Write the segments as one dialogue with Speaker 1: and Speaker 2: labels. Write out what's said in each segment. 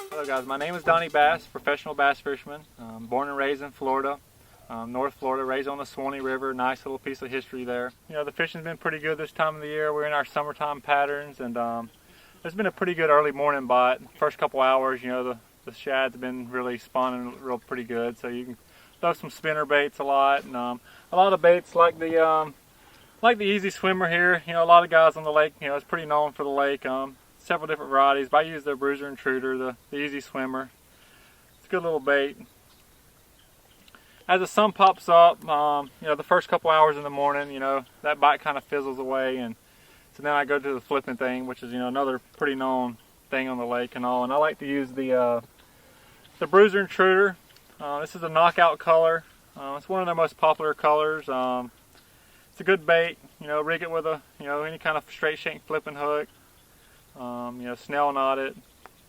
Speaker 1: Hello guys, my name is Donny Bass, professional bass fisherman, born and raised in Florida, North Florida, raised on the Swanee River. Nice little piece of history there. You know, the fishing's been pretty good this time of the year. We're in our summertime patterns, and there's been a pretty good early morning bite. First couple hours, you know, the shad's been really spawning pretty good, so you can throw some spinner baits a lot, and a lot of baits like the easy swimmer here. You know, a lot of guys on the lake, you know, it's pretty known for the lake. Several different varieties, but I use the bruiser intruder, the easy swimmer. It's a good little bait. As the sun pops up, you know, the first couple hours in the morning, you know, that bite kind of fizzles away, and so then I go to the flipping thing, which is, you know, another pretty known thing on the lake and all. And I like to use the bruiser intruder. This is a knockout color. It's one of their most popular colors. It's a good bait. You know, rig it with a, you know, any kind of straight shank flipping hook. You know, snell knot it.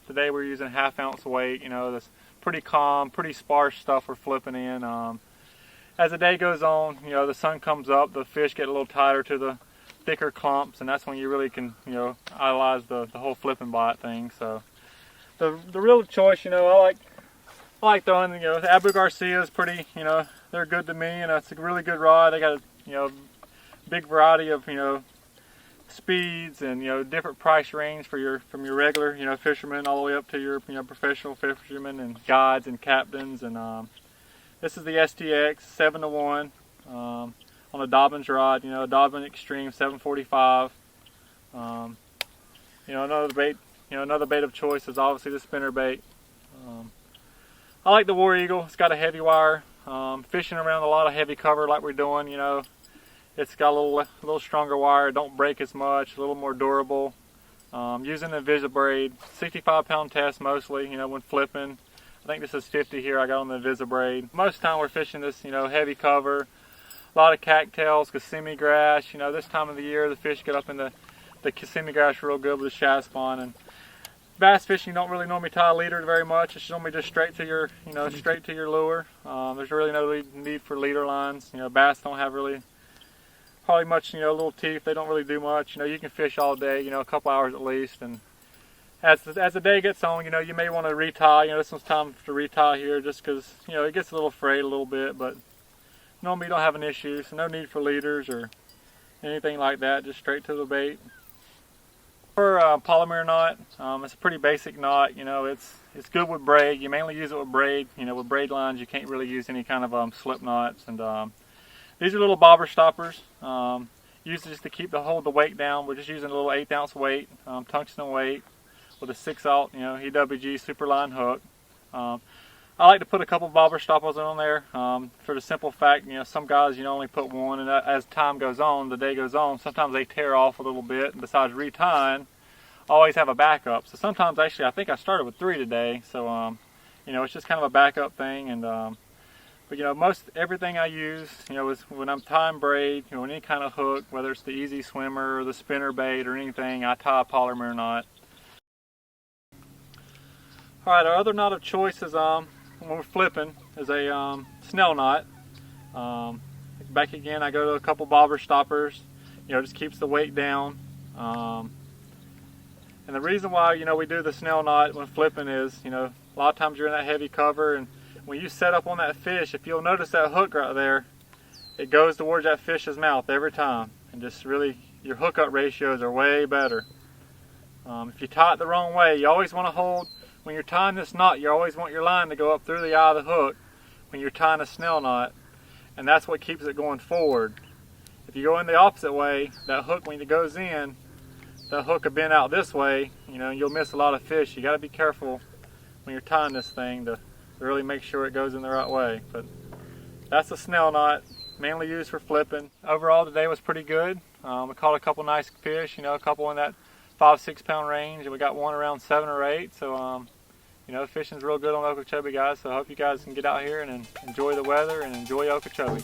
Speaker 1: Today we're using 1/2 ounce weight. You know, this pretty calm, pretty sparse stuff we're flipping in. As the day goes on, you know, the sun comes up, the fish get a little tighter to the thicker clumps, and that's when you really can, you know, idolize the whole flipping bite thing. So the real choice, you know, I like throwing, you know, the Abu Garcia is pretty, you know, they're good to me, and it's a really good rod. They got a, you know, big variety of, you know, speeds and, you know, different price range for from your regular, you know, fishermen all the way up to your, you know, professional fishermen and guides and captains. And this is the STX 7-to-1 on a Dobbins rod, you know, Dobbin Extreme 745. You know, another bait of choice is obviously the spinner bait. I like the War Eagle. It's got a heavy wire. Fishing around a lot of heavy cover like we're doing, you know, it's got a little stronger wire, don't break as much, a little more durable. Using the Invisibraid, 65-pound test mostly, you know, when flipping. I think this is 50 here, I got on the Invisibraid. Most of the time we're fishing this, you know, heavy cover, a lot of cattails, Kissimmee grass. You know, this time of the year the fish get up in the Kissimmee grass real good with the shad spawn. And bass fishing, you don't really normally tie a leader very much. It's normally just straight to your, you know, straight to your lure. There's really no need for leader lines. You know, bass don't have really probably much, you know, little teeth. They don't really do much. You know, you can fish all day, you know, a couple hours at least. And as the day gets on, you know, you may want to retie. You know, this one's time to retie here just because, you know, it gets a little frayed a little bit. But normally you don't have an issue, so no need for leaders or anything like that. Just straight to the bait. For polymer knot, it's a pretty basic knot. You know, it's good with braid. You mainly use it with braid. You know, with braid lines, you can't really use any kind of slip knots. And these are little bobber stoppers. Used just to hold the weight down. We're just using a little 1/8 ounce weight, tungsten weight, with a 6/0, you know, EWG Superline hook. I like to put a couple bobber stoppers on there for the simple fact, you know, some guys, you know, only put one, and as time goes on, the day goes on, sometimes they tear off a little bit. And besides retying, I always have a backup. So sometimes, actually, I think I started with 3 today. So you know, it's just kind of a backup thing. And but, you know, most everything I use, you know, is when I'm tying braid, you know, any kind of hook, whether it's the easy swimmer or the spinner bait or anything, I tie a polymer knot. All right, our other knot of choice is when we're flipping is a snell knot. Back again, I go to a couple bobber stoppers. You know, just keeps the weight down. And the reason why, you know, we do the snell knot when flipping is, you know, a lot of times you're in that heavy cover, and when you set up on that fish, if you'll notice that hook right there, it goes towards that fish's mouth every time. And just really, your hookup ratios are way better. If you tie it the wrong way, you always want to hold, when you're tying this knot, you always want your line to go up through the eye of the hook when you're tying a snell knot. And that's what keeps it going forward. If you go in the opposite way, that hook, when it goes in, that hook will bend out this way, you know, you'll miss a lot of fish. You got to be careful when you're tying this thing to really make sure it goes in the right way. But that's a snell knot, mainly used for flipping. Overall, today was pretty good. We caught a couple nice fish, you know, a couple in that 5-6 pound range, and we got one around 7 or 8. So you know, fishing's real good on Okeechobee, guys. So I hope you guys can get out here and enjoy the weather and enjoy Okeechobee.